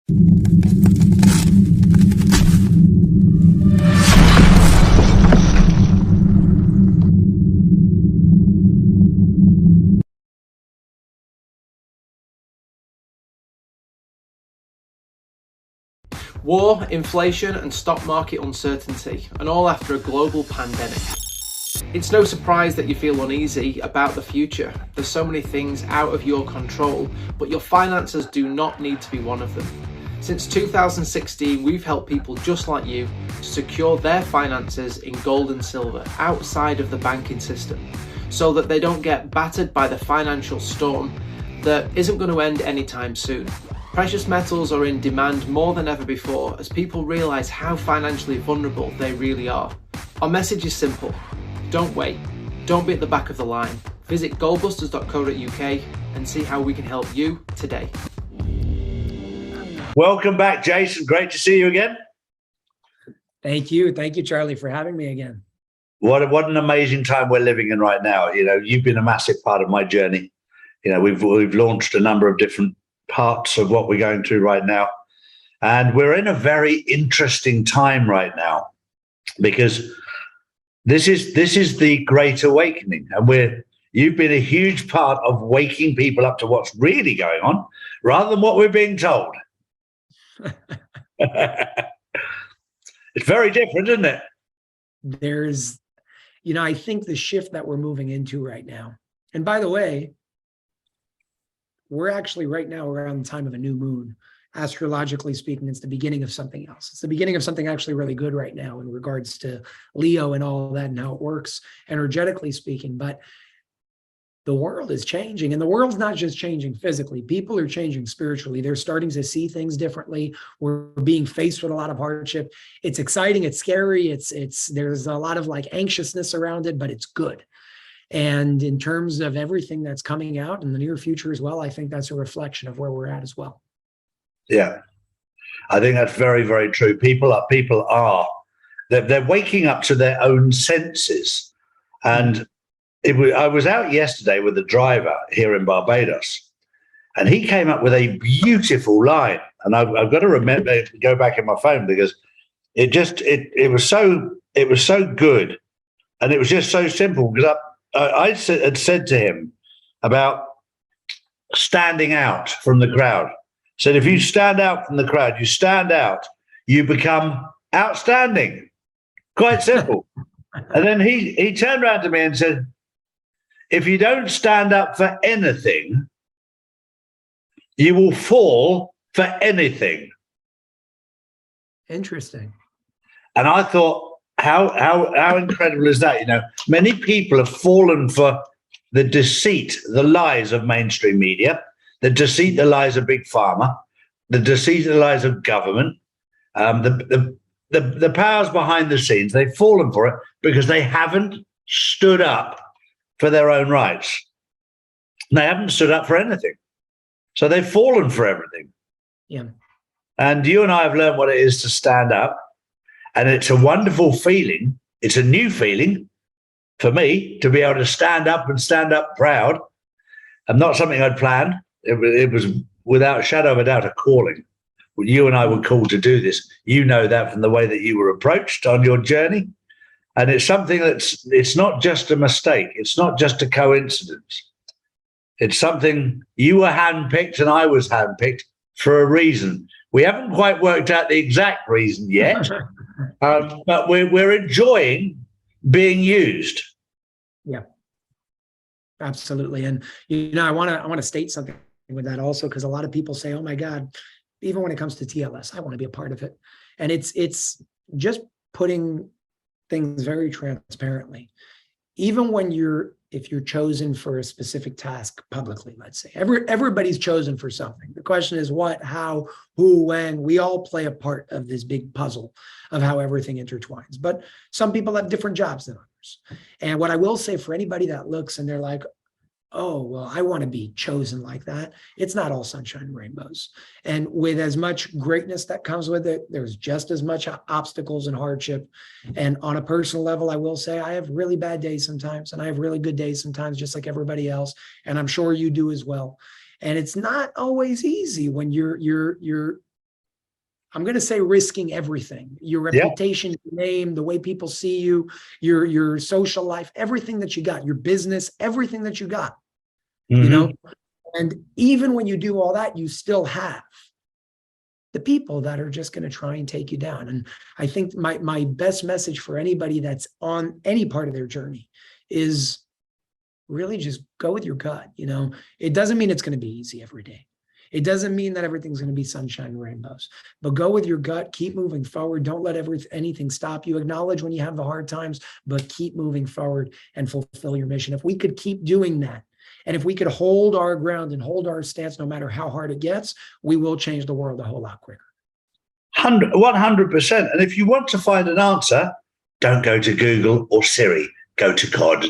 War, inflation and stock market uncertainty, and all after a global pandemic. It's no surprise that you feel uneasy about the future. There's so many things out of your control, but your finances do not need to be one of them. Since 2016, we've helped people just like you to secure their finances in gold and silver outside of the banking system, so that they don't get battered by the financial storm that isn't going to end anytime soon. Precious metals are in demand more than ever before as people realise how financially vulnerable they really are. Our message is simple. Don't wait. Don't be at the back of the line. Visit goldbusters.co.uk and see how we can help you today. Welcome back, Jason. Great to see you again. Thank you. Thank you, Charlie, for having me again. What an amazing time we're living in right now. You know, you've been a massive part of my journey. You know, we've launched a number of different parts of what we're going through right now. And we're in a very interesting time right now because this is the Great Awakening. And you've been a huge part of waking people up to what's really going on rather than what we're being told. It's very different, isn't it? There's, I think the shift that we're moving into right now, and by the way, we're actually right now around the time of a new moon. Astrologically speaking, it's the beginning of something else. It's the beginning of something actually really good right now in regards to Leo and all that and how it works energetically speaking. But the world is changing, and the world's not just changing physically. People are changing spiritually. They're starting to see things differently. We're being faced with a lot of hardship. It's exciting. It's scary. There's a lot of anxiousness around it, but it's good. And in terms of everything that's coming out in the near future as well, I think that's a reflection of where we're at as well. Yeah, I think that's very, very true. People are they're waking up to their own senses. And I was out yesterday with a driver here in Barbados, and he came up with a beautiful line. And I've got to remember to go back in my phone because it was so good, and it was just so simple. Because I had said to him about standing out from the crowd. Said, if you stand out from the crowd, you become outstanding. Quite simple. And then he turned around to me and said, if you don't stand up for anything, you will fall for anything. Interesting. And I thought, how incredible is that? Many people have fallen for the deceit, the lies of mainstream media, the deceit, the lies of big pharma, the deceit, the lies of government, the powers behind the scenes. They've fallen for it because they haven't stood up for their own rights. They haven't stood up for anything. So they've fallen for everything. Yeah. And you and I have learned what it is to stand up. And it's a wonderful feeling. It's a new feeling for me to be able to stand up and stand up proud, and not something I'd planned. It was without a shadow of a doubt a calling. You and I were called to do this. You know that from the way that you were approached on your journey. And it's something it's not just a mistake. It's not just a coincidence. It's something you were handpicked and I was handpicked for a reason. We haven't quite worked out the exact reason yet, but we're enjoying being used. Yeah, absolutely. And I want to state something with that also, because a lot of people say, "Oh my God," even when it comes to TLS, I want to be a part of it. And it's just putting things very transparently. Even when if you're chosen for a specific task publicly, let's say, everybody's chosen for something. The question is what, how, who, when. We all play a part of this big puzzle of how everything intertwines. But some people have different jobs than others. And what I will say for anybody that looks and they're like, oh, well, I want to be chosen like that. It's not all sunshine and rainbows. And with as much greatness that comes with it, there's just as much obstacles and hardship. And on a personal level, I will say I have really bad days sometimes, and I have really good days sometimes, just like everybody else. And I'm sure you do as well. And it's not always easy when you're I'm going to say risking everything, your reputation, your name, the way people see you, your social life, everything that you got, your business, everything that you got, you know, and even when you do all that, you still have the people that are just going to try and take you down. And I think my best message for anybody that's on any part of their journey is really just go with your gut. You know, it doesn't mean it's going to be easy every day. It doesn't mean that everything's going to be sunshine and rainbows, but go with your gut, keep moving forward. Don't let anything stop you. Acknowledge when you have the hard times, but keep moving forward and fulfill your mission. If we could keep doing that, and if we could hold our ground and hold our stance, no matter how hard it gets, we will change the world a whole lot quicker. 100%. And if you want to find an answer, don't go to Google or Siri, go to God.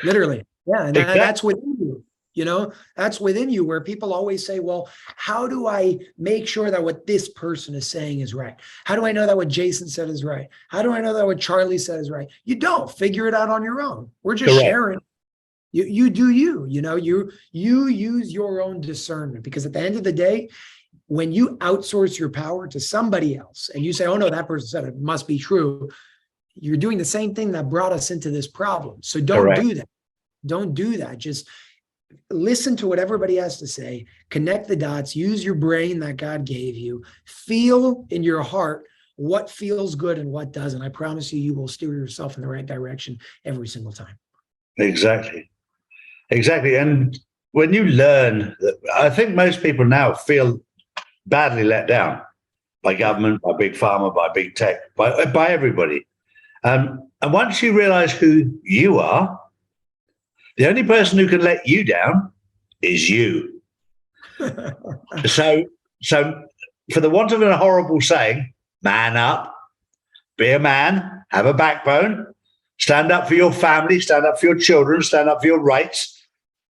Literally. Yeah. And that's within you. You know, that's within you, where people always say, well, how do I make sure that what this person is saying is right? How do I know that what Jason said is right? How do I know that what Charlie said is right? You don't. Figure it out on your own. We're just sharing. You do you know, you use your own discernment, because at the end of the day, when you outsource your power to somebody else and you say, oh no, that person said it must be true, you're doing the same thing that brought us into this problem. So don't do that. Don't do that. Just listen to what everybody has to say, connect the dots, use your brain that God gave you, feel in your heart what feels good and what doesn't. I promise you, you will steer yourself in the right direction every single time. Exactly. And when you learn that, I think most people now feel badly let down by government, by big pharma, by big tech, by everybody. And once you realize who you are, the only person who can let you down is you. So for the want of a horrible saying, man up, be a man, have a backbone, stand up for your family, stand up for your children, stand up for your rights.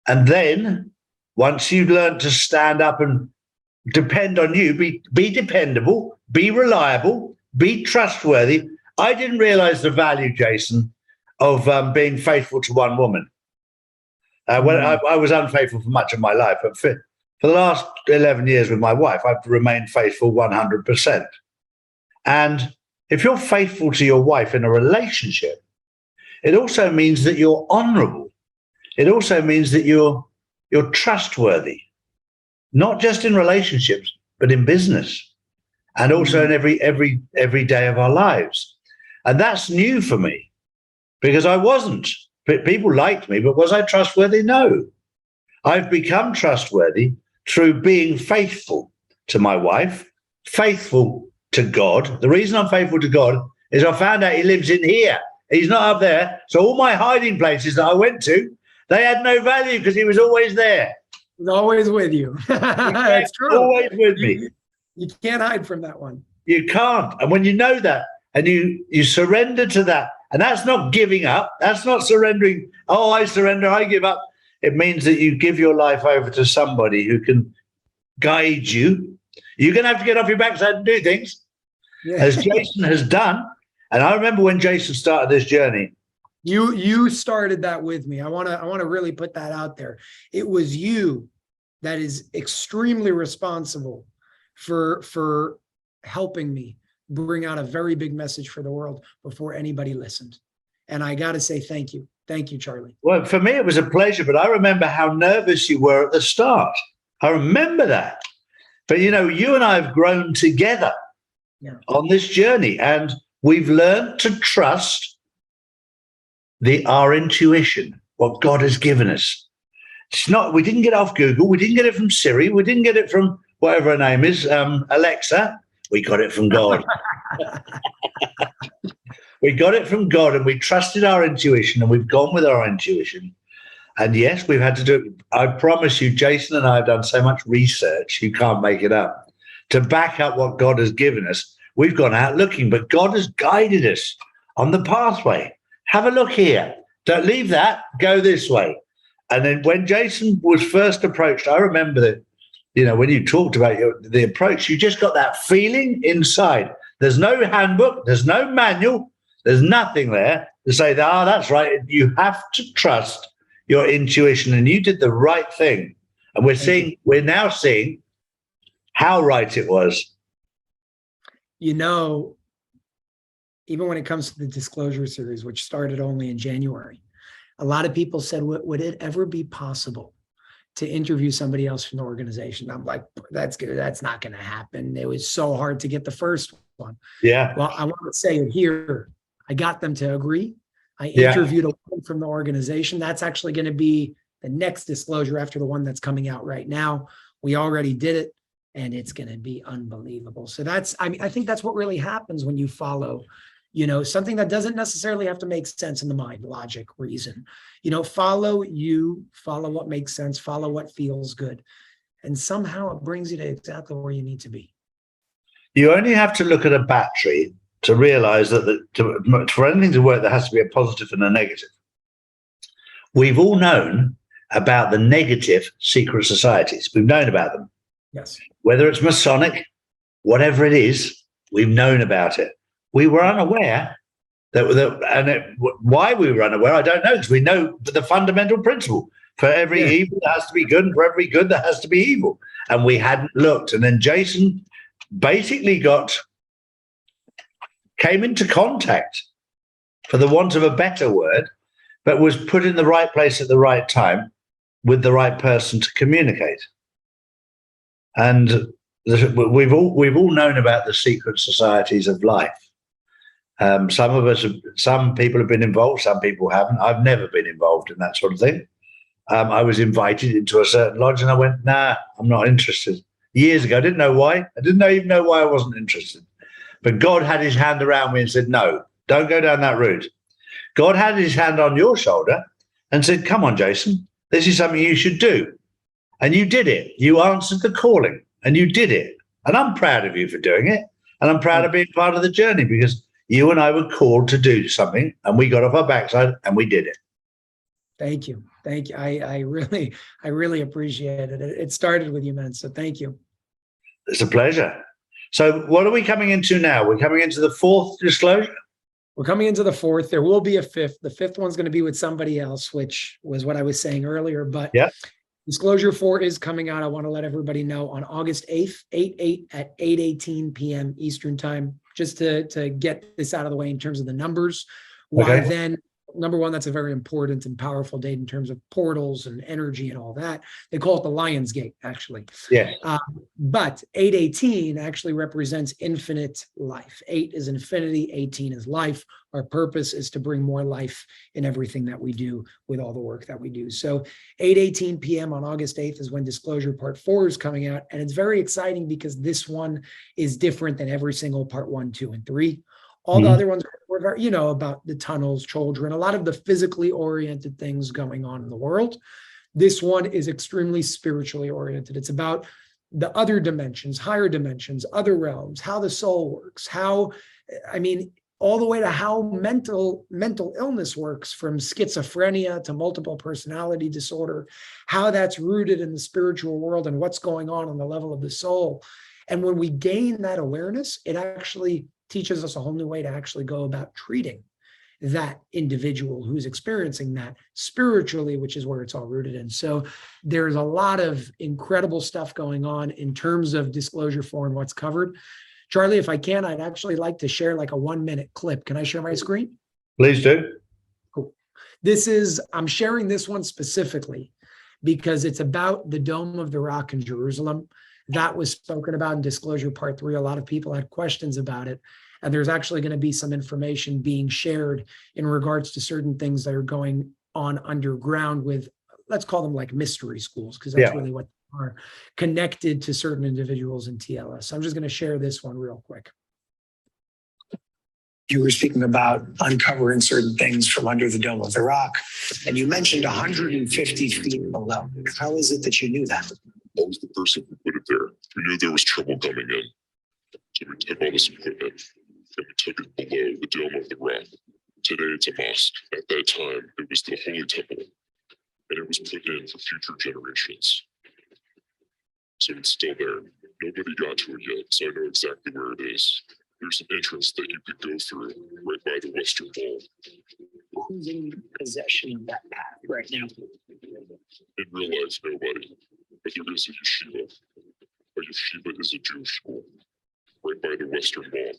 And then once you've learned to stand up and depend on you, be dependable, be reliable, be trustworthy. I didn't realize the value, Jason, of being faithful to one woman. When I was unfaithful for much of my life, but for the last 11 years with my wife, I've remained faithful 100%. And if you're faithful to your wife in a relationship, it also means that you're honorable. It also means that you're trustworthy, not just in relationships, but in business, and also in every day of our lives. And that's new for me, because I wasn't. People liked me, but was I trustworthy? No. I've become trustworthy through being faithful to my wife, faithful to God. The reason I'm faithful to God is I found out he lives in here. He's not up there. So all my hiding places that I went to, they had no value because he was always there. He's always with you. That's true. Always with me. You can't hide from that one. You can't. And when you know that and you surrender to that, and that's not giving up. That's not surrendering. Oh, I surrender, I give up. It means that you give your life over to somebody who can guide you. You're going to have to get off your backside and do things, as Jason has done. And I remember when Jason started this journey. You started that with me. I want to really put that out there. It was you that is extremely responsible for helping me bring out a very big message for the world before anybody listened. And I got to say thank you. Thank you, Charlie. Well, for me, it was a pleasure, but I remember how nervous you were at the start. I remember that. But, you know, you and I have grown together on this journey, and we've learned to trust our intuition, what God has given us. It's not, we didn't get it off Google. We didn't get it from Siri. We didn't get it from whatever her name is, Alexa. We got it from God. We got it from God, and we trusted our intuition, and we've gone with our intuition. And yes, we've had to do it. I promise you, Jason and I have done so much research, you can't make it up, to back up what God has given us. We've gone out looking, but God has guided us on the pathway. Have a look here. Don't leave that. Go this way. And then when Jason was first approached, I remember that, you know, when you talked about the approach, you just got that feeling inside. There's no handbook. There's no manual. There's nothing there to say that, that's right. You have to trust your intuition, and you did the right thing. And we're now seeing how right it was. You know, even when it comes to the disclosure series, which started only in January, a lot of people said, would it ever be possible to interview somebody else from the organization? I'm like, that's good. That's not going to happen. It was so hard to get the first one. Yeah. Well, I want to say it here. I got them to agree. I Yeah. interviewed a woman from the organization. That's actually going to be the next disclosure after the one that's coming out right now. We already did it, and it's going to be unbelievable. So that's, I mean, I think that's what really happens when you follow, you know, something that doesn't necessarily have to make sense in the mind, logic, reason, you know, follow what makes sense, follow what feels good. And somehow it brings you to exactly where you need to be. You only have to look at a battery to realize that for anything to work, there has to be a positive and a negative. We've all known about the negative secret societies. We've known about them. Yes. Whether it's Masonic, whatever it is, we've known about it. We were unaware why we were unaware, I don't know, because we know the fundamental principle. For every evil, there has to be good, and for every good, there has to be evil. And we hadn't looked. And then Jason basically came into contact, for the want of a better word, but was put in the right place at the right time with the right person to communicate. And we've all known about the secret societies of life. Some people have been involved, some people haven't. I've never been involved in that sort of thing. I was invited into a certain lodge and I went, nah, I'm not interested. Years ago, I didn't know why. I didn't even know why I wasn't interested. But God had his hand around me and said, no, don't go down that route. God had his hand on your shoulder and said, come on, Jason, this is something you should do. And you did it. You answered the calling and you did it. And I'm proud of you for doing it. And I'm proud of being part of the journey, because you and I were called to do something and we got off our backside and we did it. Thank you. Thank you. I really appreciate it. It started with you, man. So thank you. It's a pleasure. So what are we coming into now? We're coming into the fourth disclosure. We're coming into the fourth. There will be a fifth. The fifth one's going to be with somebody else, which was what I was saying earlier. But yeah, disclosure 4 is coming out. I want to let everybody know on August 8th, 8/8 at 8:18 p.m. Eastern time, just to get this out of the way in terms of the numbers. Why then? Number one, that's a very important and powerful date in terms of portals and energy and all that. They call it the Lion's Gate, actually. Yeah. But 8:18 actually represents infinite life. 8 is infinity, 18 is life. Our purpose is to bring more life in everything that we do with all the work that we do. So 8:18 p.m. on August 8th is when Disclosure Part 4 is coming out. And it's very exciting because this one is different than every single Part 1, 2, and 3. All the other ones were very, you know, about the tunnels, children, a lot of the physically oriented things going on in the world. This one is extremely spiritually oriented. It's about the other dimensions, higher dimensions, other realms, how the soul works, how, I mean, all the way to how mental illness works, from schizophrenia to multiple personality disorder, how that's rooted in the spiritual world and what's going on the level of the soul. And when we gain that awareness, it actually teaches us a whole new way to actually go about treating that individual who's experiencing that spiritually, which is where it's all rooted in. So there's a lot of incredible stuff going on in terms of Disclosure 4 and what's covered. Charlie, if I can, I'd actually like to share like a 1-minute clip. Can I share my screen? Please do. Cool. I'm sharing this one specifically because it's about the Dome of the Rock in Jerusalem. That was spoken about in Disclosure Part 3. A lot of people had questions about it. And there's actually going to be some information being shared in regards to certain things that are going on underground with, let's call them like mystery schools, because that's really what they are, connected to certain individuals in TLS. So I'm just going to share this one real quick. You were speaking about uncovering certain things from under the Dome of the Rock, and you mentioned 150 feet below. How is it that you knew that? I was the person who put it there. We knew there was trouble coming in. So we took all this equipment and we took it below the Dome of the Rock. Today it's a mosque. At that time, it was the Holy Temple. And it was put in for future generations. So it's still there. Nobody got to it yet, so I know exactly where it is. There's an entrance that you could go through right by the Western Wall. Who's in possession of that path right now? In real life, nobody. But there is a yeshiva. A yeshiva is a Jewish school, right by the Western Wall.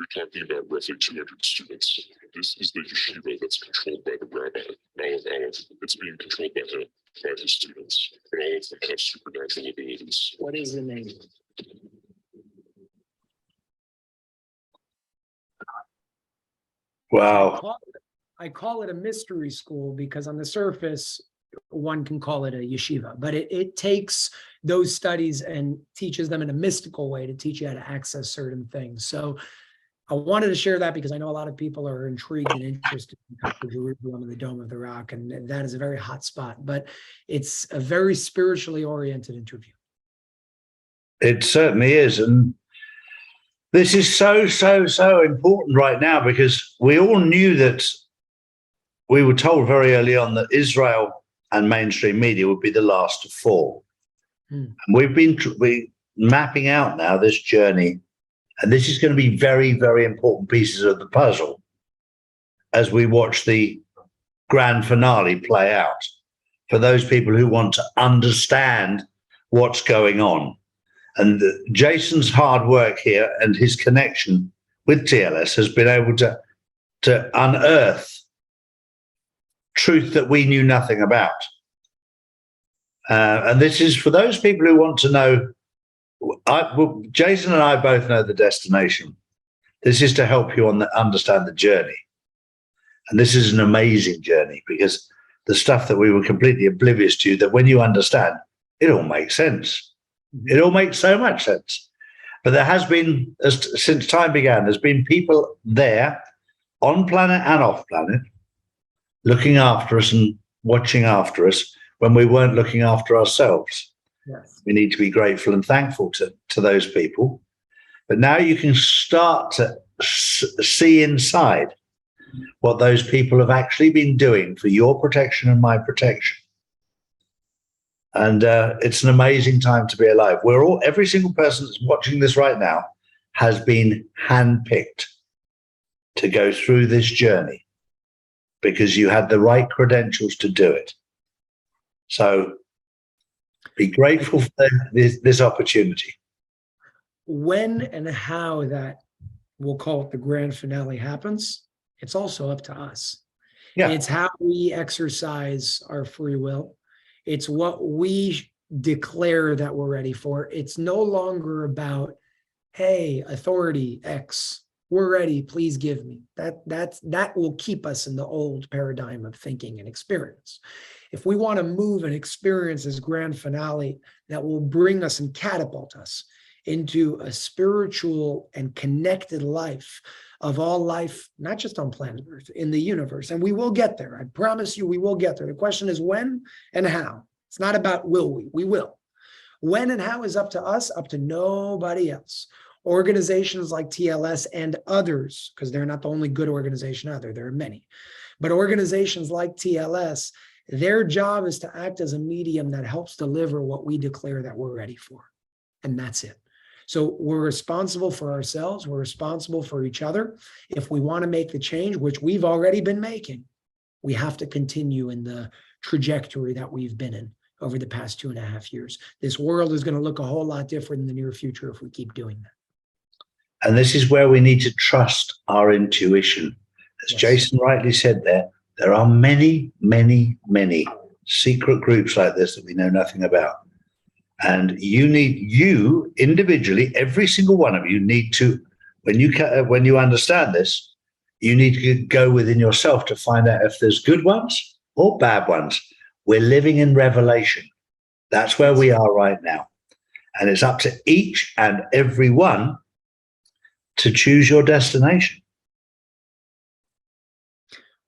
You're talking about roughly 200 students. This is the yeshiva that's controlled by the rabbi, Aleph Aleph. It's being controlled by him, by his students. But all of them have supernatural abilities. What is the name? Wow. I call it a mystery school because on the surface, one can call it a yeshiva, but it takes those studies and teaches them in a mystical way to teach you how to access certain things. So I wanted to share that because I know a lot of people are intrigued and interested in Jerusalem and the Dome of the Rock, and that is a very hot spot, but it's a very spiritually oriented interview. It certainly is. And this is so important right now, because we all knew that we were told very early on that Israel and mainstream media would be the last to fall. And we've been mapping out now this journey, and this is going to be very important pieces of the puzzle as we watch the grand finale play out for those people who want to understand what's going on. And Jason's hard work here and his connection with TLS has been able to unearth truth that we knew nothing about. And this is for those people who want to know. Jason and I both know the destination. This is to help you understand the journey. And this is an amazing journey, because the stuff that we were completely oblivious to, that when you understand, it all makes sense. It all makes so much sense. But there has been, since time began, there's been people there on planet and off planet looking after us and watching after us when we weren't looking after ourselves. Yes. We need to be grateful and thankful to those people. But now you can start to see inside what those people have actually been doing for your protection and my protection. And it's an amazing time to be alive. Every single person that's watching this right now has been handpicked to go through this journey because you had the right credentials to do it. So be grateful for this opportunity. When and how that, we'll call it the grand finale, happens, it's also up to us. Yeah. It's how we exercise our free will. It's what we declare that we're ready for. It's no longer about, hey, authority X, we're ready, please give me. That will keep us in the old paradigm of thinking and experience. If we want to move and experience this grand finale that will bring us and catapult us into a spiritual and connected life of all life, not just on planet Earth, in the universe. And we will get there. I promise you we will get there. The question is when and how. It's not about will we. We will. When and how is up to us, up to nobody else. Organizations like TLS and others, because they're not the only good organization out there. There are many. But organizations like TLS, their job is to act as a medium that helps deliver what we declare that we're ready for. And that's it. So we're responsible for ourselves. We're responsible for each other. If we want to make the change, which we've already been making, we have to continue in the trajectory that we've been in over the past 2.5 years. This world is going to look a whole lot different in the near future if we keep doing that. And this is where we need to trust our intuition. As Yes. Jason rightly said there are many secret groups like this that we know nothing about. And you individually, every single one of you need to, when you understand this, you need to go within yourself to find out if there's good ones or bad ones. We're living in revelation. That's where we are right now. And it's up to each and every one to choose your destination.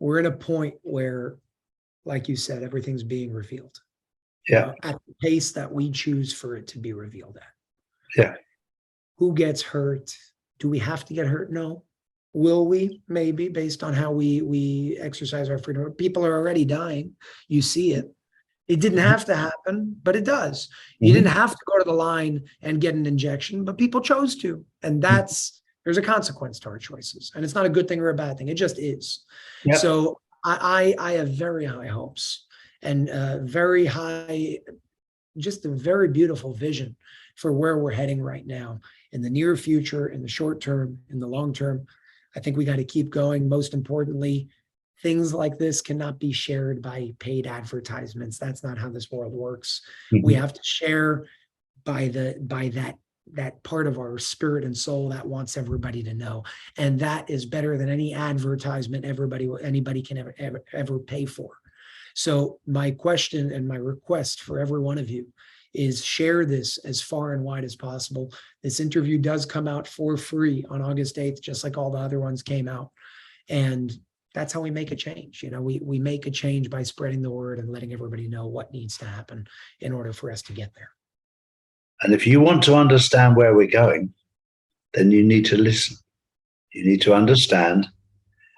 We're in a point where, like you said, everything's being revealed. Yeah. At the pace that we choose for it to be revealed at. Yeah. Who gets hurt? Do we have to get hurt? No. Will we? Maybe, based on how we exercise our freedom. People are already dying. You see it. It didn't have to happen, but it does. You didn't have to go to the line and get an injection, but people chose to. And there's a consequence to our choices. And it's not a good thing or a bad thing. It just is. Yep. So I have very high hopes and very high, just a very beautiful vision for where we're heading right now in the near future, in the short term, in the long term. I think we got to keep going. Most importantly, things like this cannot be shared by paid advertisements. That's not how this world works. We have to share by that part of our spirit and soul that wants everybody to know. And that is better than any advertisement anybody can ever pay for. So my question and my request for every one of you is share this as far and wide as possible. This interview does come out for free on August 8th, just like all the other ones came out. And that's how we make a change. You know, we make a change by spreading the word and letting everybody know what needs to happen in order for us to get there. And if you want to understand where we're going, then you need to listen. You need to understand,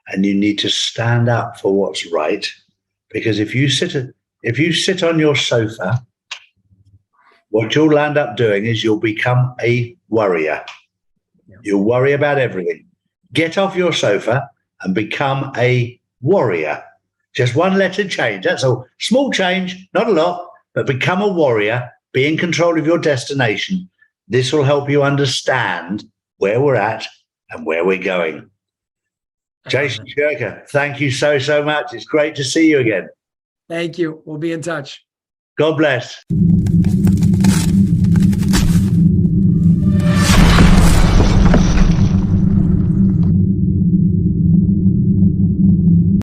and you need to stand up for what's right. Because if you sit on your sofa, what you'll end up doing is you'll become a worrier. You'll worry about everything. Get off your sofa and become a warrior. Just one letter change. That's all. Small change, not a lot, but become a warrior. Be in control of your destination. This will help you understand where we're at and where we're going. Jason Shurka, thank you so much. It's great to see you again. Thank you. We'll be in touch. God bless.